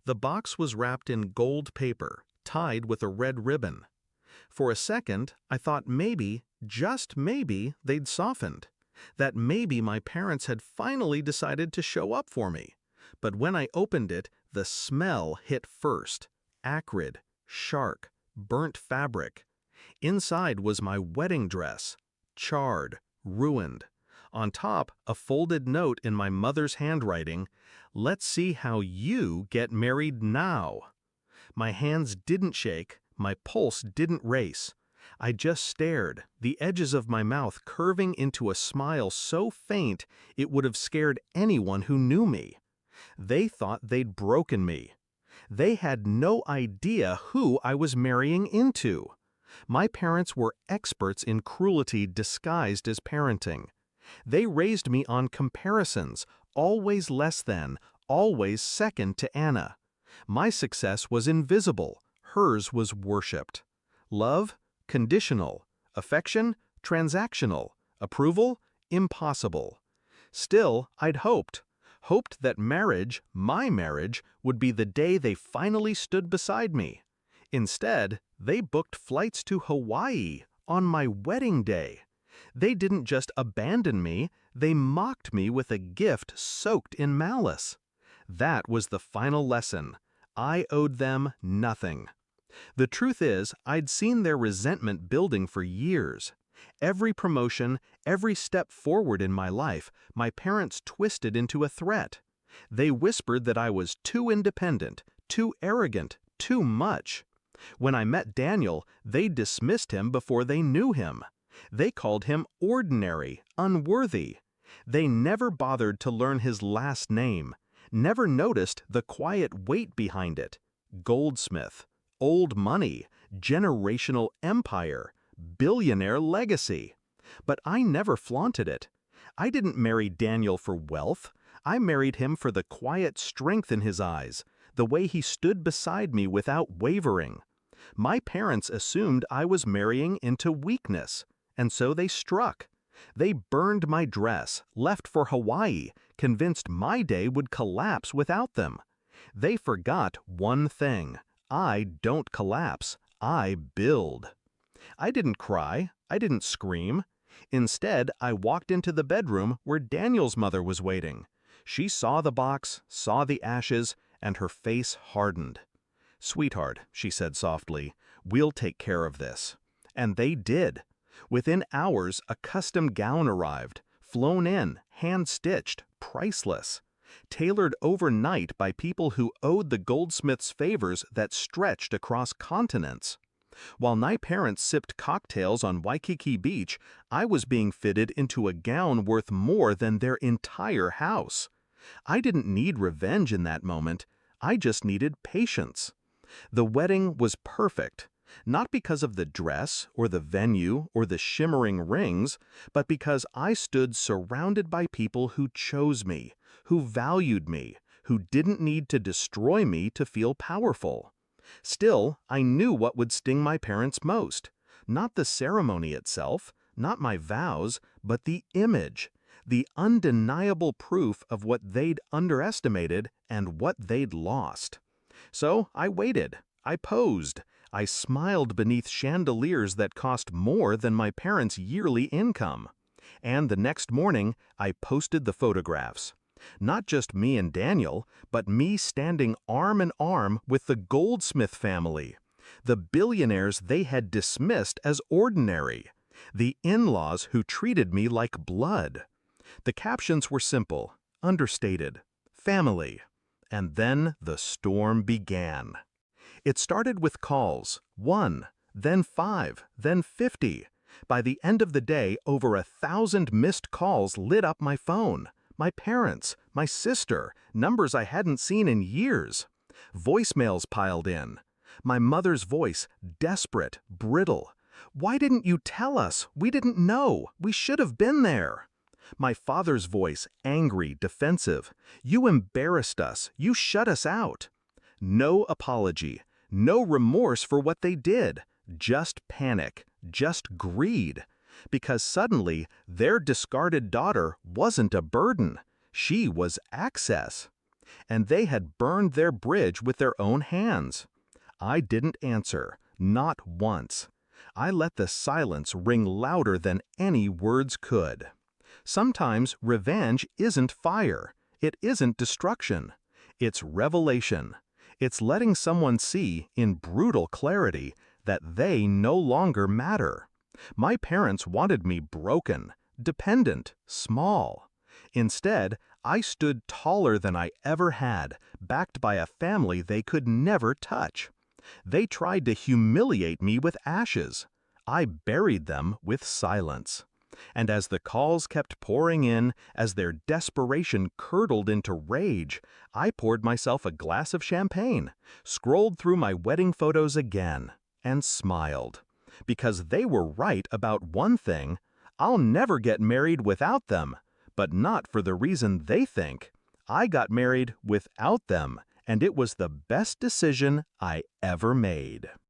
The box was wrapped in gold paper, tied with a red ribbon. For a second, I thought maybe, just maybe, they'd softened. That maybe my parents had finally decided to show up for me. But when I opened it, the smell hit first. Acrid, sharp, burnt fabric. Inside was my wedding dress. Charred, ruined. On top, a folded note in my mother's handwriting, "Let's see how you get married now." My hands didn't shake, my pulse didn't race. I just stared, the edges of my mouth curving into a smile so faint it would have scared anyone who knew me. They thought they'd broken me. They had no idea who I was marrying into. My parents were experts in cruelty disguised as parenting. They raised me on comparisons, always less than, always second to Anna. My success was invisible, hers was worshipped. Love? Conditional. Affection? Transactional. Approval? Impossible. Still, I'd hoped that marriage, my marriage, would be the day they finally stood beside me. Instead, they booked flights to Hawaii on my wedding day. They didn't just abandon me, they mocked me with a gift soaked in malice. That was the final lesson. I owed them nothing. The truth is, I'd seen their resentment building for years. Every promotion, every step forward in my life, my parents twisted into a threat. They whispered that I was too independent, too arrogant, too much. When I met Daniel, they dismissed him before they knew him. They called him ordinary, unworthy. They never bothered to learn his last name, never noticed the quiet weight behind it. Goldsmith, old money, generational empire, billionaire legacy. But I never flaunted it. I didn't marry Daniel for wealth. I married him for the quiet strength in his eyes, the way he stood beside me without wavering. My parents assumed I was marrying into weakness, and so they struck. They burned my dress, left for Hawaii, convinced my day would collapse without them. They forgot one thing. I don't collapse. I build. I didn't cry. I didn't scream. Instead, I walked into the bedroom where Daniel's mother was waiting. She saw the box, saw the ashes, and her face hardened. "Sweetheart," she said softly, "we'll take care of this." And they did. Within hours, a custom gown arrived, flown in, hand-stitched, priceless. Tailored overnight by people who owed the goldsmith's favors that stretched across continents. While my parents sipped cocktails on Waikiki Beach, I was being fitted into a gown worth more than their entire house. I didn't need revenge in that moment. I just needed patience. The wedding was perfect, not because of the dress or the venue or the shimmering rings, but because I stood surrounded by people who chose me, who valued me, who didn't need to destroy me to feel powerful. Still, I knew what would sting my parents most. Not the ceremony itself, not my vows, but the image, the undeniable proof of what they'd underestimated and what they'd lost. So I waited, I posed, I smiled beneath chandeliers that cost more than my parents' yearly income. And the next morning, I posted the photographs. Not just me and Daniel, but me standing arm in arm with the Goldsmith family, the billionaires they had dismissed as ordinary, the in-laws who treated me like blood. The captions were simple, understated, family. And then the storm began. It started with calls, 1, then 5, then 50. By the end of the day, over 1,000 missed calls lit up my phone. My parents, my sister, numbers I hadn't seen in years. Voicemails piled in. My mother's voice, desperate, brittle. "Why didn't you tell us? We didn't know. We should have been there." My father's voice, angry, defensive. "You embarrassed us. You shut us out." No apology, no remorse for what they did, just panic, just greed. Because suddenly, their discarded daughter wasn't a burden. She was access. and they had burned their bridge with their own hands. I didn't answer, not once. I let the silence ring louder than any words could. Sometimes revenge isn't fire. It isn't destruction. It's revelation. It's letting someone see, in brutal clarity, that they no longer matter. My parents wanted me broken, dependent, small. Instead, I stood taller than I ever had, backed by a family they could never touch. They tried to humiliate me with ashes. I buried them with silence. And as the calls kept pouring in, as their desperation curdled into rage, I poured myself a glass of champagne, scrolled through my wedding photos again, and smiled. Because they were right about one thing: I'll never get married without them, but not for the reason they think. I got married without them, and it was the best decision I ever made.